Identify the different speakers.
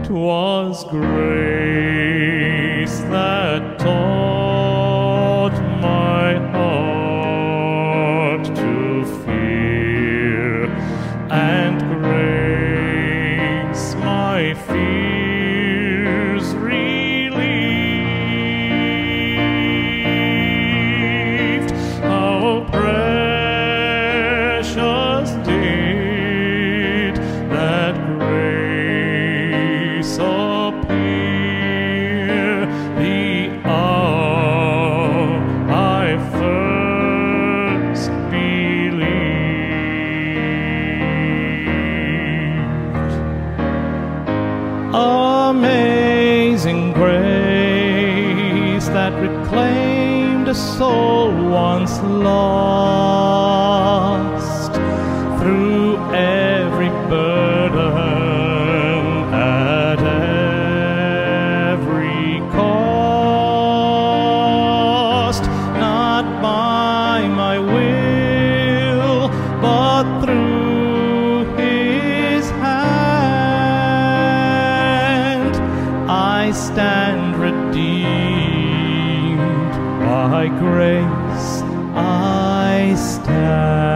Speaker 1: 'Twas grace that taught my heart to fear, and grace my fears relieved. How precious did that grace appear the hour I first believed. Amazing grace that reclaimed a soul once lost, through every burden at every cost, not by my will, but through His hand. I stand redeemed by grace, I stand.